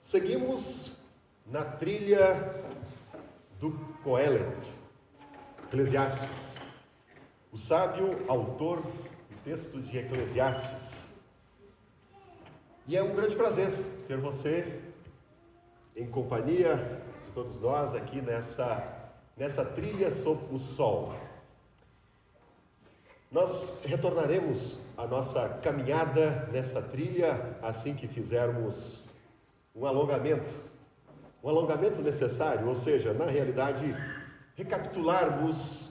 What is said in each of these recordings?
Seguimos na trilha do Coelet, Eclesiastes, o sábio autor do texto de Eclesiastes. E é um grande prazer ter você em companhia de todos nós aqui nessa trilha sob o sol. Nós retornaremos à nossa caminhada nessa trilha assim que fizermos um alongamento necessário, ou seja, na realidade, recapitularmos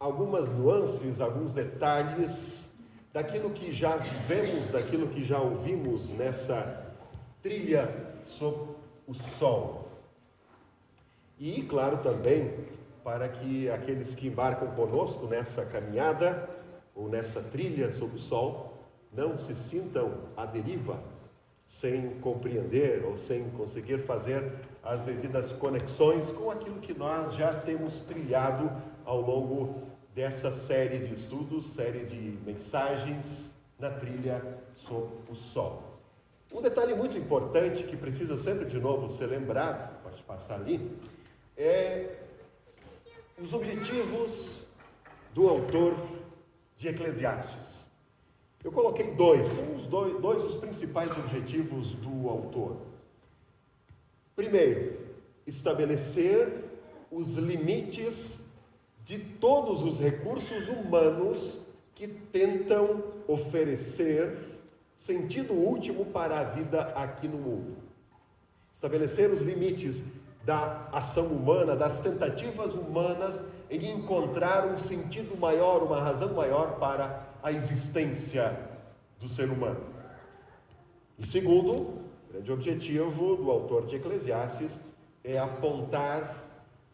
algumas nuances, alguns detalhes daquilo que já vivemos, daquilo que já ouvimos nessa trilha sob o sol. E, claro, também, para que aqueles que embarcam conosco nessa caminhada, ou nessa trilha sob o sol, não se sintam à deriva, sem compreender ou sem conseguir fazer as devidas conexões com aquilo que nós já temos trilhado ao longo dessa série de estudos, série de mensagens na trilha sob o sol. Um detalhe muito importante que precisa sempre de novo ser lembrado, pode passar ali, é os objetivos do autor de Eclesiastes. Eu coloquei são os principais objetivos do autor. Primeiro, estabelecer os limites de todos os recursos humanos que tentam oferecer sentido último para a vida aqui no mundo. Estabelecer os limites da ação humana, das tentativas humanas em encontrar um sentido maior, uma razão maior para a existência do ser humano. E segundo, o grande objetivo do autor de Eclesiastes é apontar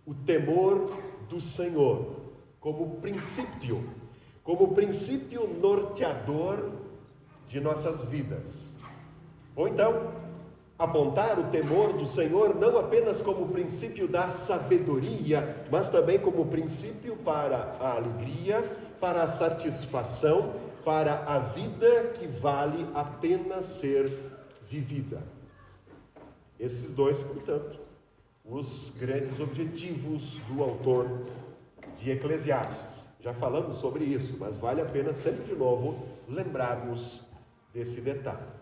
o temor do Senhor como princípio norteador de nossas vidas. Ou então, apontar o temor do Senhor não apenas como princípio da sabedoria, mas também como princípio para a alegria, para a satisfação, para a vida que vale a pena ser vivida. Esses dois, portanto, os grandes objetivos do autor de Eclesiastes. Já falamos sobre isso, mas vale a pena sempre de novo lembrarmos desse detalhe.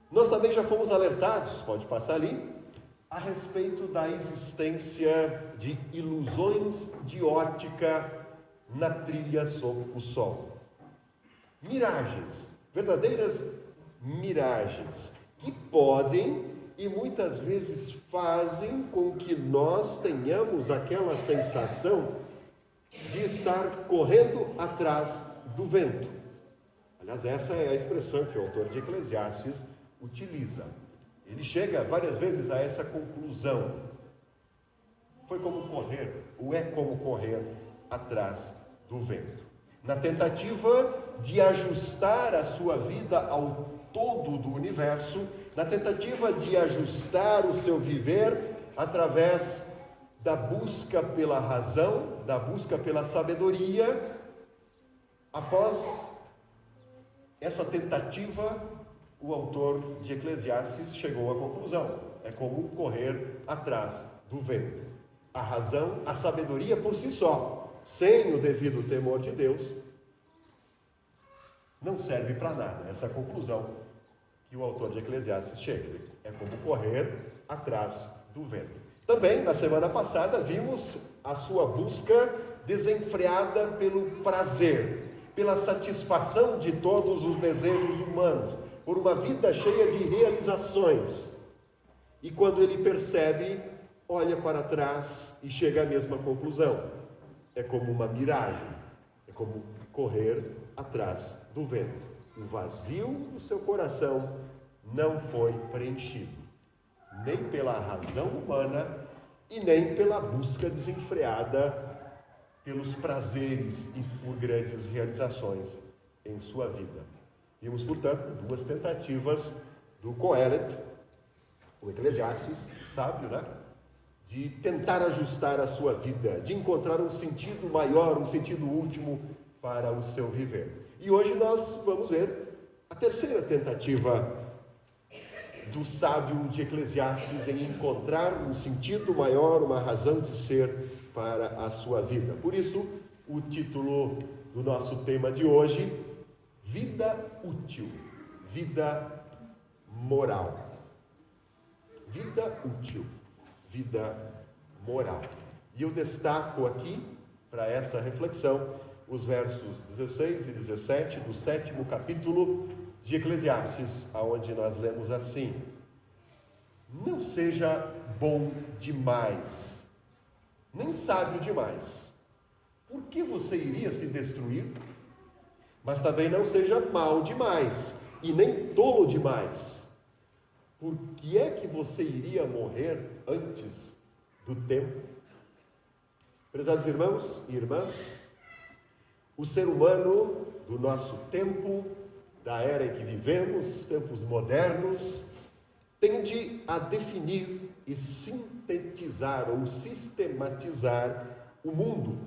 Nós também já fomos alertados, pode passar ali, a respeito da existência de ilusões de ótica na trilha sob o sol. Miragens, verdadeiras miragens, que podem e muitas vezes fazem com que nós tenhamos aquela sensação de estar correndo atrás do vento. Aliás, essa é a expressão que o autor de Eclesiastes utiliza. Ele chega várias vezes a essa conclusão. Foi como correr, ou é como correr atrás do vento. Na tentativa de ajustar a sua vida ao todo do universo, na tentativa de ajustar o seu viver através da busca pela razão, da busca pela sabedoria, após essa tentativa, o autor de Eclesiastes chegou à conclusão: é como correr atrás do vento. A razão, a sabedoria por si só, sem o devido temor de Deus, não serve para nada. Essa é a conclusão que o autor de Eclesiastes chega. É como correr atrás do vento. Também, na semana passada, vimos a sua busca desenfreada pelo prazer, pela satisfação de todos os desejos humanos, por uma vida cheia de realizações. E quando ele percebe, olha para trás e chega à mesma conclusão. É como uma miragem, é como correr atrás do vento. O vazio do seu coração não foi preenchido, nem pela razão humana e nem pela busca desenfreada pelos prazeres e por grandes realizações em sua vida. Vimos, portanto, duas tentativas do Coelet, o Eclesiastes, sábio, né? De tentar ajustar a sua vida, de encontrar um sentido maior, um sentido último para o seu viver. E hoje nós vamos ver a terceira tentativa do sábio de Eclesiastes em encontrar um sentido maior, uma razão de ser para a sua vida. Por isso, o título do nosso tema de hoje: vida útil, vida moral. Vida útil, vida moral. E eu destaco aqui, para essa reflexão, os versos 16 e 17 do 7º capítulo de Eclesiastes, aonde nós lemos assim: não seja bom demais, nem sábio demais. Por que você iria se destruir? Mas também não seja mau demais, e nem tolo demais. Por que é que você iria morrer antes do tempo? Prezados irmãos e irmãs, o ser humano do nosso tempo, da era em que vivemos, tempos modernos, tende a definir e sintetizar ou sistematizar o mundo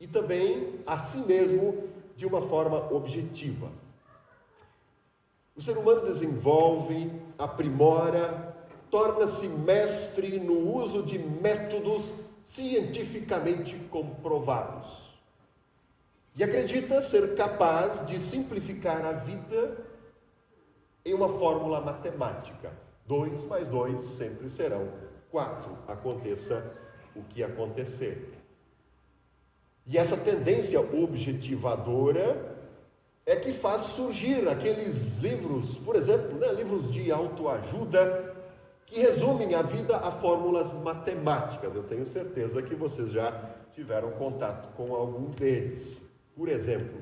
e também a si mesmo de uma forma objetiva. O ser humano desenvolve, aprimora, torna-se mestre no uso de métodos cientificamente comprovados e acredita ser capaz de simplificar a vida em uma fórmula matemática: 2 mais 2 sempre serão 4, aconteça o que acontecer. E essa tendência objetivadora é que faz surgir aqueles livros, por exemplo, livros de autoajuda, que resumem a vida a fórmulas matemáticas. Eu tenho certeza que vocês já tiveram contato com algum deles. Por exemplo,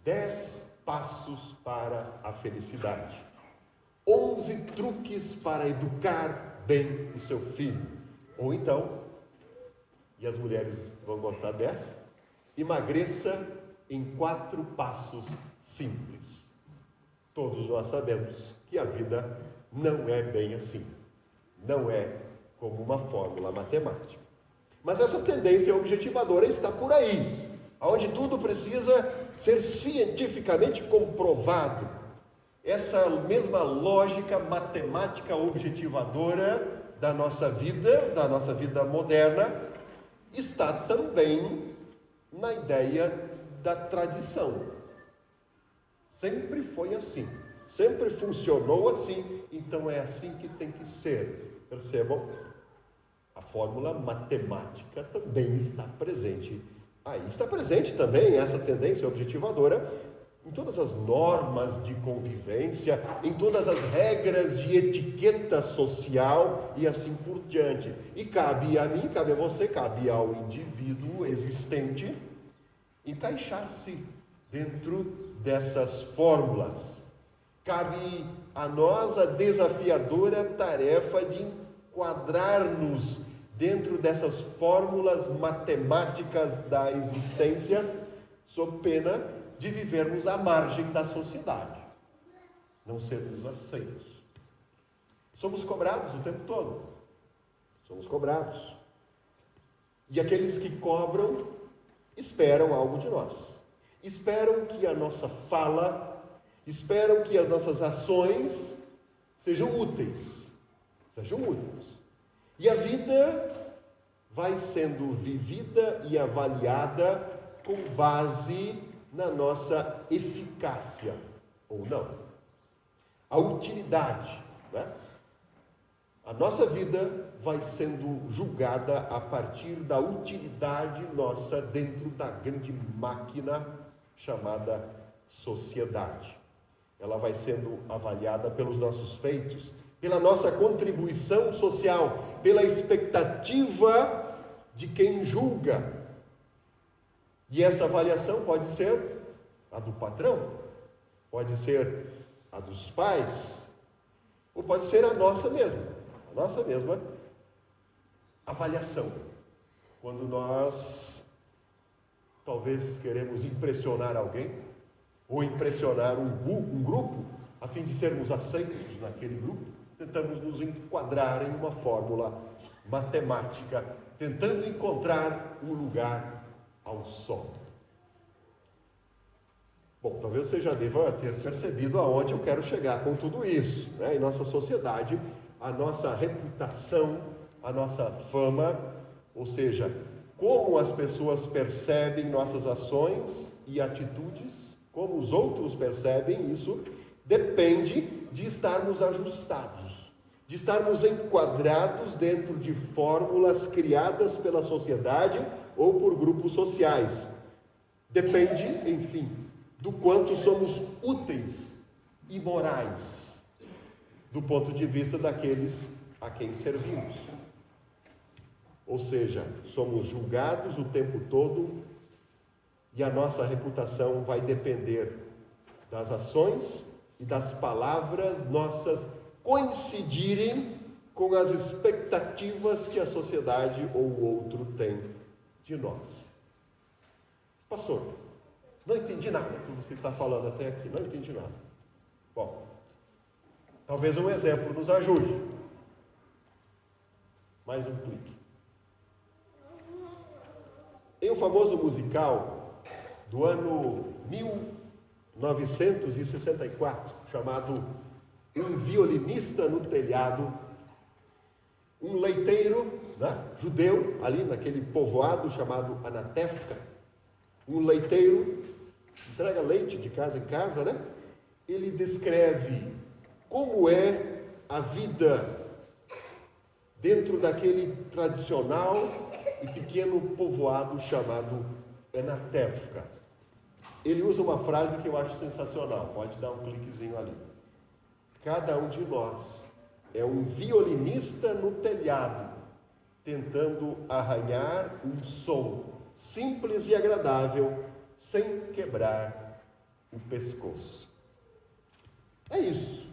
10 passos para a felicidade, 11 truques para educar bem o seu filho. Ou então, e as mulheres vão gostar dessa, emagreça em 4 passos simples. Todos nós sabemos que a vida não é bem assim. Não é como uma fórmula matemática. Mas essa tendência objetivadora está por aí, onde tudo precisa ser cientificamente comprovado. Essa mesma lógica matemática objetivadora da nossa vida moderna, está também na ideia da tradição. Sempre foi assim, sempre funcionou assim, então é assim que tem que ser. Percebam, a fórmula matemática também está presente aí. Está presente também essa tendência objetivadora em todas as normas de convivência, em todas as regras de etiqueta social e assim por diante. E cabe a mim, cabe a você, cabe ao indivíduo existente encaixar-se dentro dessas fórmulas. Cabe a nós a desafiadora tarefa de enquadrar-nos dentro dessas fórmulas matemáticas da existência, sob pena de vivermos à margem da sociedade, não sermos aceitos. Somos cobrados o tempo todo. Somos cobrados. E aqueles que cobram esperam algo de nós. Esperam que a nossa fala, esperam que as nossas ações sejam úteis. E a vida vai sendo vivida e avaliada com base na nossa eficácia, ou não. A utilidade, né? A nossa vida vai sendo julgada a partir da utilidade nossa dentro da grande máquina chamada sociedade. Ela vai sendo avaliada pelos nossos feitos, pela nossa contribuição social, pela expectativa de quem julga. E essa avaliação pode ser a do patrão, pode ser a dos pais, ou pode ser a nossa mesma avaliação. Quando nós talvez queremos impressionar alguém, ou impressionar um grupo, a fim de sermos aceitos naquele grupo, tentamos nos enquadrar em uma fórmula matemática, tentando encontrar um lugar ao sol. Bom, talvez você já deva ter percebido aonde eu quero chegar com tudo isso, né? Em nossa sociedade, a nossa reputação, a nossa fama, ou seja, como as pessoas percebem nossas ações e atitudes, como os outros percebem isso, depende de estarmos ajustados, de estarmos enquadrados dentro de fórmulas criadas pela sociedade ou por grupos sociais. Depende, enfim, do quanto somos úteis e morais do ponto de vista daqueles a quem servimos. Ou seja, somos julgados o tempo todo e a nossa reputação vai depender das ações e das palavras nossas coincidirem com as expectativas que a sociedade ou o outro tem de nós. Pastor, não entendi nada do que você está falando até aqui, não entendi nada. Bom, talvez um exemplo nos ajude. Mais um clique. Em um famoso musical do ano 1964, chamado Um Violinista no Telhado, um leiteiro, né, judeu, ali naquele povoado chamado Anatefka, um leiteiro, entrega leite de casa em casa, né? Ele descreve como é a vida dentro daquele tradicional e pequeno povoado chamado Anatefka. Ele usa uma frase que eu acho sensacional, pode dar um cliquezinho ali. Cada um de nós é um violinista no telhado, tentando arranhar um som simples e agradável, sem quebrar o pescoço. É isso.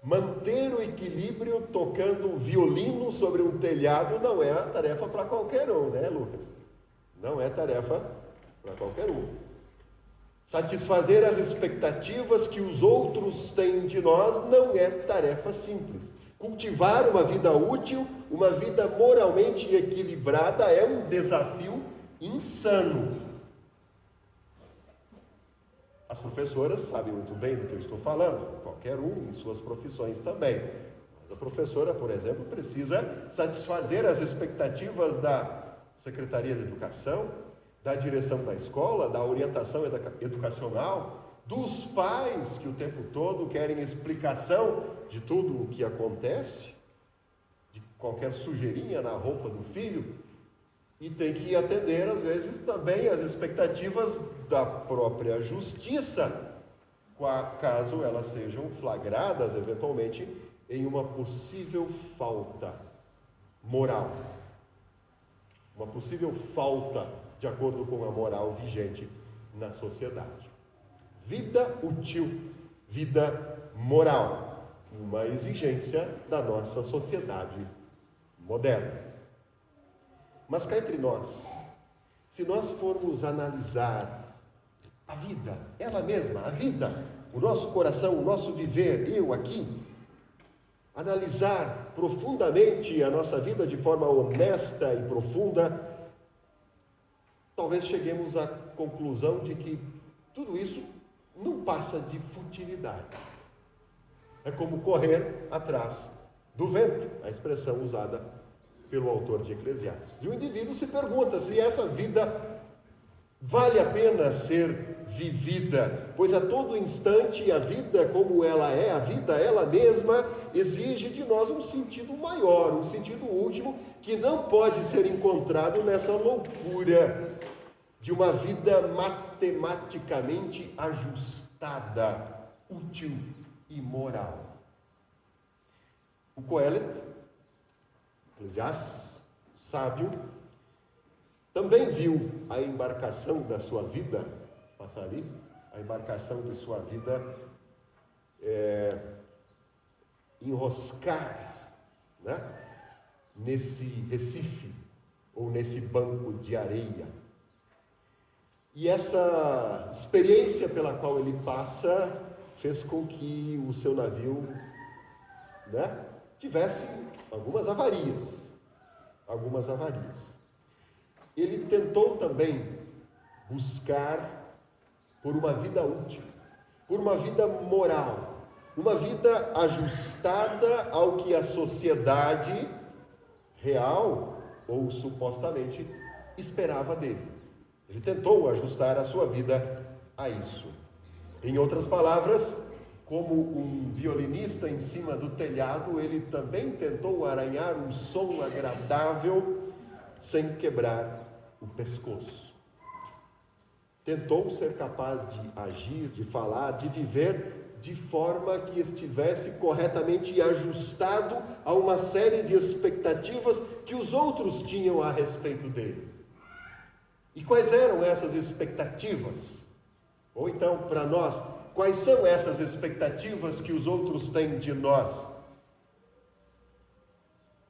Manter o equilíbrio tocando violino sobre um telhado não é tarefa para qualquer um, né, Lucas? Não é tarefa para qualquer um. Satisfazer as expectativas que os outros têm de nós não é tarefa simples. Cultivar uma vida útil, uma vida moralmente equilibrada é um desafio insano. As professoras sabem muito bem do que eu estou falando, qualquer um em suas profissões também. Mas a professora, por exemplo, precisa satisfazer as expectativas da Secretaria de Educação, da direção da escola, da orientação educacional, dos pais que o tempo todo querem explicação de tudo o que acontece, de qualquer sujeirinha na roupa do filho, e tem que atender, às vezes, também as expectativas da própria justiça, caso elas sejam flagradas, eventualmente, em uma possível falta moral. Uma possível falta de acordo com a moral vigente na sociedade. Vida útil, vida moral, uma exigência da nossa sociedade moderna. Mas cá entre nós, se nós formos analisar a vida, ela mesma, a vida, o nosso coração, o nosso viver, eu aqui, analisar profundamente a nossa vida de forma honesta e profunda, talvez cheguemos à conclusão de que tudo isso não passa de futilidade. É como correr atrás do vento, a expressão usada pelo autor de Eclesiastes. E o indivíduo se pergunta se essa vida vale a pena ser vivida, pois a todo instante a vida como ela é, a vida ela mesma, exige de nós um sentido maior, um sentido último, que não pode ser encontrado nessa loucura de uma vida matematicamente ajustada, útil e moral. O Coelet, Eclesiastes, sábio, também viu a embarcação da sua vida, passar ali, a embarcação de sua vida enroscar, né, nesse recife, ou nesse banco de areia. E essa experiência pela qual ele passa, fez com que o seu navio, né, tivesse algumas avarias. Ele tentou também buscar por uma vida útil, por uma vida moral, uma vida ajustada ao que a sociedade real ou supostamente esperava dele. Ele tentou ajustar a sua vida a isso. Em outras palavras, como um violinista em cima do telhado, ele também tentou arranhar um som agradável sem quebrar o pescoço. Tentou ser capaz de agir, de falar, de viver de forma que estivesse corretamente ajustado a uma série de expectativas que os outros tinham a respeito dele. E quais eram essas expectativas? Ou então, para nós, quais são essas expectativas que os outros têm de nós?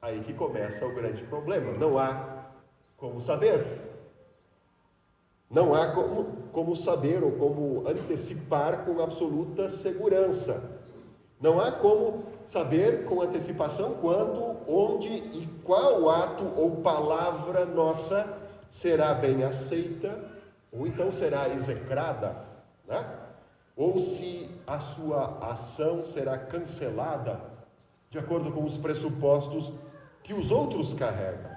Aí que começa o grande problema. Não há como saber. Não há como saber ou como antecipar com absoluta segurança. Não há como saber com antecipação quando, onde e qual ato ou palavra nossa será bem aceita, ou então será execrada, né? Ou se a sua ação será cancelada, de acordo com os pressupostos que os outros carregam.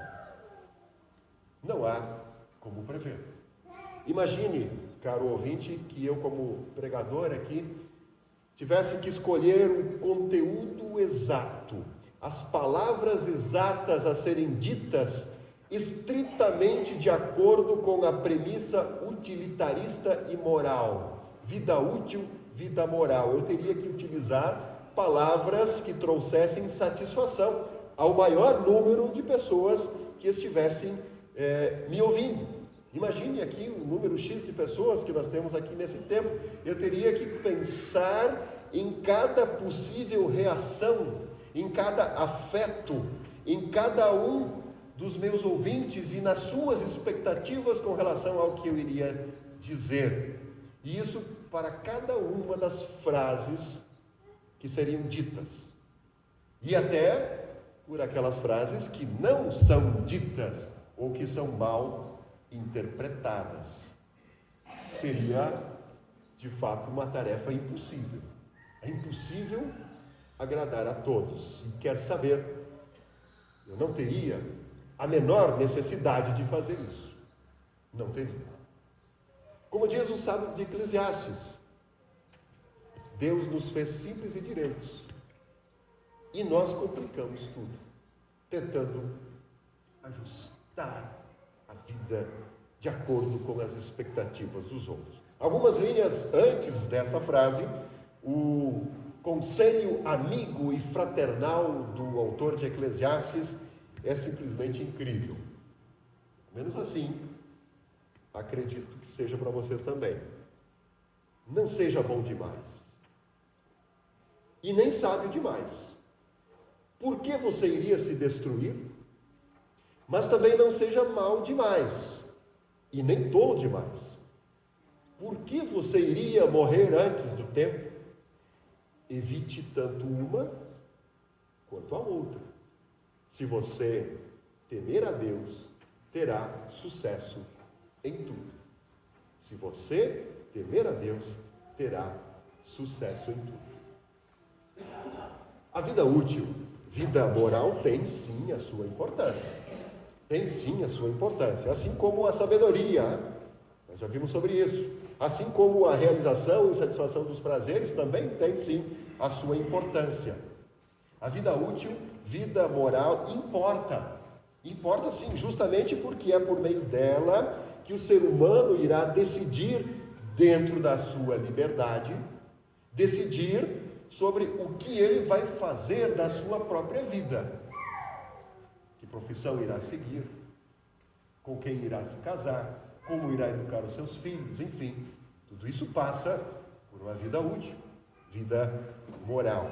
Não há como prever. Imagine, caro ouvinte, que eu, como pregador aqui, tivesse que escolher o conteúdo exato, as palavras exatas a serem ditas estritamente de acordo com a premissa utilitarista e moral. Vida útil, vida moral. Eu teria que utilizar palavras que trouxessem satisfação ao maior número de pessoas que estivessem me ouvindo. Imagine aqui o número X de pessoas que nós temos aqui nesse tempo. Eu teria que pensar em cada possível reação, em cada afeto, em cada um dos meus ouvintes e nas suas expectativas com relação ao que eu iria dizer. E isso para cada uma das frases que seriam ditas. E até por aquelas frases que não são ditas ou que são mal interpretadas. Seria, de fato, uma tarefa impossível. É impossível agradar a todos. E quer saber, eu não teria a menor necessidade de fazer isso. Não teria. Como diz o sábio de Eclesiastes, Deus nos fez simples e direitos. E nós complicamos tudo, tentando ajustar a vida de acordo com as expectativas dos outros. Algumas linhas antes dessa frase, o conselho amigo e fraternal do autor de Eclesiastes é simplesmente incrível. Menos assim, acredito que seja para vocês também. Não seja bom demais. E nem sábio demais. Por que você iria se destruir? Mas também não seja mau demais. E nem tolo demais. Por que você iria morrer antes do tempo? Evite tanto uma quanto a outra. Se você temer a Deus, terá sucesso em tudo. Se você temer a Deus, terá sucesso em tudo. A vida útil, vida moral tem sim a sua importância. Tem sim a sua importância. Assim como a sabedoria, nós já vimos sobre isso. Assim como a realização e satisfação dos prazeres também tem sim a sua importância. A vida útil, vida moral, importa. Importa sim, justamente porque é por meio dela que o ser humano irá decidir, dentro da sua liberdade, decidir sobre o que ele vai fazer da sua própria vida. Que profissão irá seguir, com quem irá se casar, como irá educar os seus filhos, enfim. Tudo isso passa por uma vida útil, vida moral.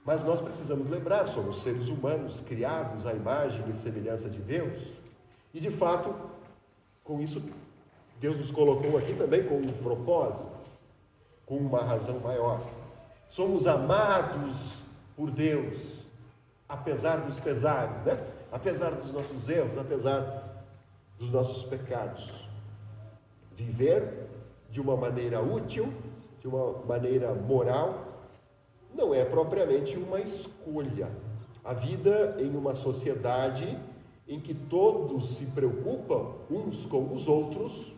Mas nós precisamos lembrar, somos seres humanos criados à imagem e semelhança de Deus. E de fato, com isso, Deus nos colocou aqui também com um propósito, com uma razão maior. Somos amados por Deus, apesar dos pesares, né? Apesar dos nossos erros, apesar dos nossos pecados. Viver de uma maneira útil, de uma maneira moral, não é propriamente uma escolha. A vida em uma sociedade em que todos se preocupam uns com os outros,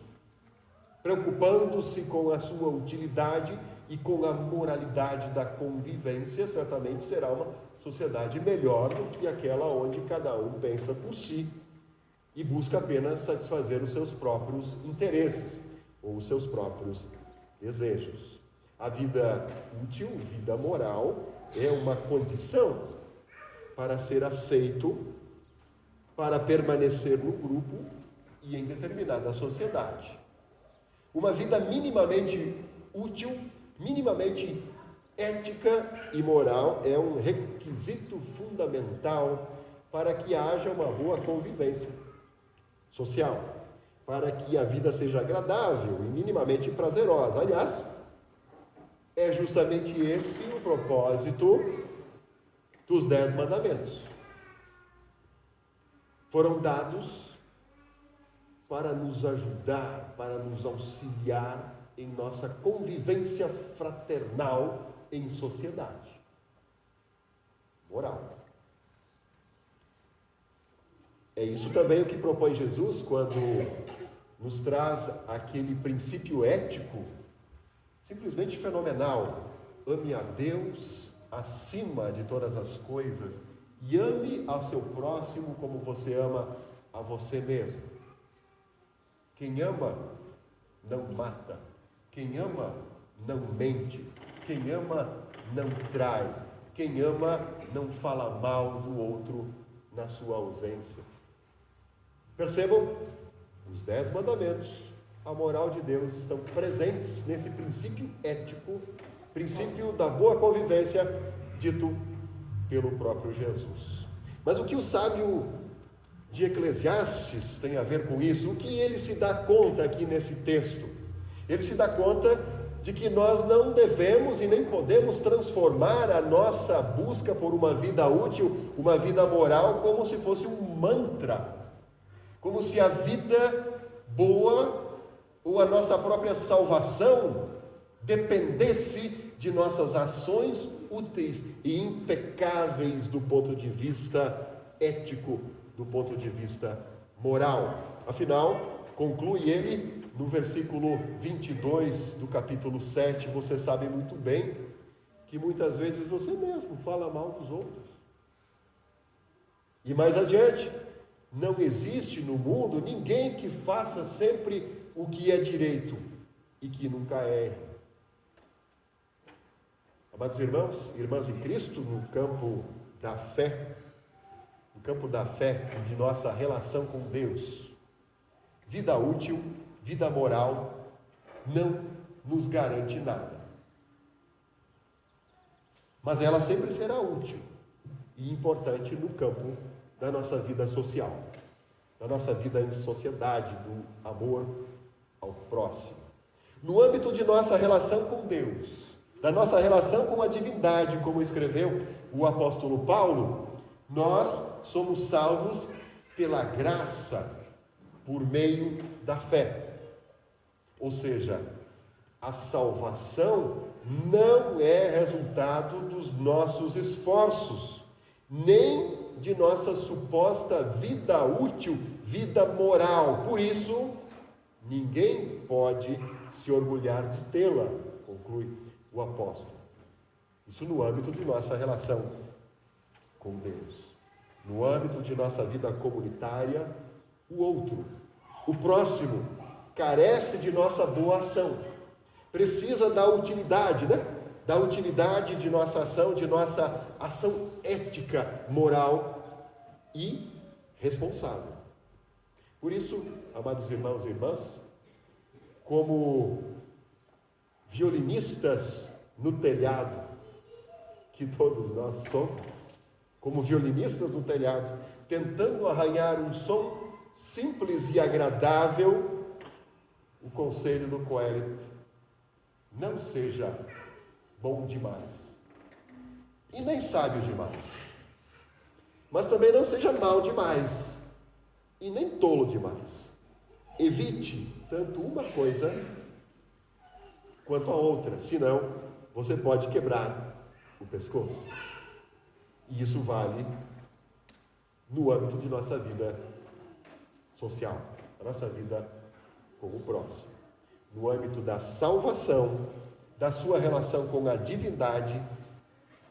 preocupando-se com a sua utilidade e com a moralidade da convivência, certamente será uma sociedade melhor do que aquela onde cada um pensa por si e busca apenas satisfazer os seus próprios interesses ou os seus próprios desejos. A vida útil, vida moral, é uma condição para ser aceito, para permanecer no grupo e em determinada sociedade. Uma vida minimamente útil, minimamente ética e moral é um requisito fundamental para que haja uma boa convivência social, para que a vida seja agradável e minimamente prazerosa. Aliás, é justamente esse o propósito dos 10 mandamentos. Foram dados para nos ajudar, para nos auxiliar em nossa convivência fraternal em sociedade. Moral. É isso também o que propõe Jesus quando nos traz aquele princípio ético simplesmente fenomenal. Ame a Deus acima de todas as coisas e ame ao seu próximo como você ama a você mesmo. Quem ama não mata, quem ama não mente, quem ama não trai, quem ama não fala mal do outro na sua ausência. Percebam, os 10 mandamentos, a moral de Deus estão presentes nesse princípio ético, princípio da boa convivência, dito pelo próprio Jesus. Mas o que o sábio de Eclesiastes tem a ver com isso? O que ele se dá conta aqui nesse texto? Ele se dá conta de que nós não devemos e nem podemos transformar a nossa busca por uma vida útil, uma vida moral, como se fosse um mantra, como se a vida boa ou a nossa própria salvação dependesse de nossas ações úteis e impecáveis do ponto de vista ético, do ponto de vista moral. Afinal, conclui ele no versículo 22 do capítulo 7, você sabe muito bem que muitas vezes você mesmo fala mal dos outros. E mais adiante, não existe no mundo ninguém que faça sempre o que é direito e que nunca erre. Amados irmãos e irmãs em Cristo, no campo da fé de nossa relação com Deus, vida útil, vida moral, não nos garante nada. Mas ela sempre será útil e importante no campo da nossa vida social, da nossa vida em sociedade, do amor ao próximo. No âmbito de nossa relação com Deus, da nossa relação com a divindade, como escreveu o apóstolo Paulo, nós somos salvos pela graça, por meio da fé. Ou seja, a salvação não é resultado dos nossos esforços, nem de nossa suposta vida útil, vida moral. Por isso, ninguém pode se orgulhar de tê-la, conclui o apóstolo. Isso no âmbito de nossa relação com Deus. No âmbito de nossa vida comunitária, o outro, o próximo, carece de nossa boa ação. Precisa da utilidade, Da utilidade de nossa ação, de nossa ação ética, moral e responsável. Por isso, amados irmãos e irmãs, como violinistas no telhado, que todos nós somos, como violinistas no telhado, tentando arranhar um som simples e agradável, o conselho do Coelho: não seja bom demais e nem sábio demais, mas também não seja mau demais e nem tolo demais. Evite tanto uma coisa quanto a outra, senão você pode quebrar o pescoço. E isso vale no âmbito de nossa vida social, a nossa vida com o próximo. No âmbito da salvação, da sua relação com a divindade,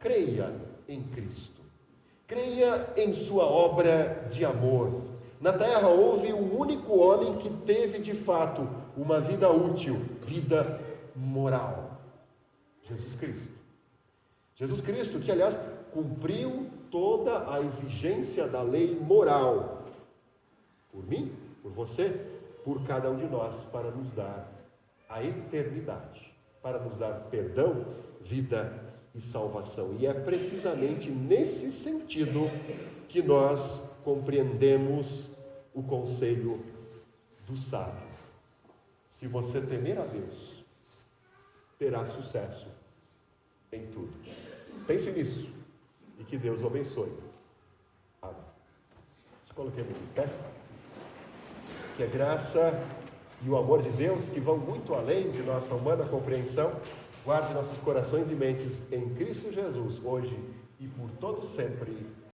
creia em Cristo. Creia em sua obra de amor. Na terra houve um único homem que teve de fato uma vida útil, vida moral. Jesus Cristo. Jesus Cristo, que aliás cumpriu toda a exigência da lei moral. Por mim, por você, por cada um de nós, para nos dar a eternidade, para nos dar perdão, vida e salvação. E é precisamente nesse sentido que nós compreendemos o conselho do sábio. Se você temer a Deus, terá sucesso em tudo. Pense nisso e que Deus o abençoe. Amém. Nos coloquemos de pé. Que a graça e o amor de Deus, que vão muito além de nossa humana compreensão, guarde nossos corações e mentes em Cristo Jesus, hoje e por todo sempre.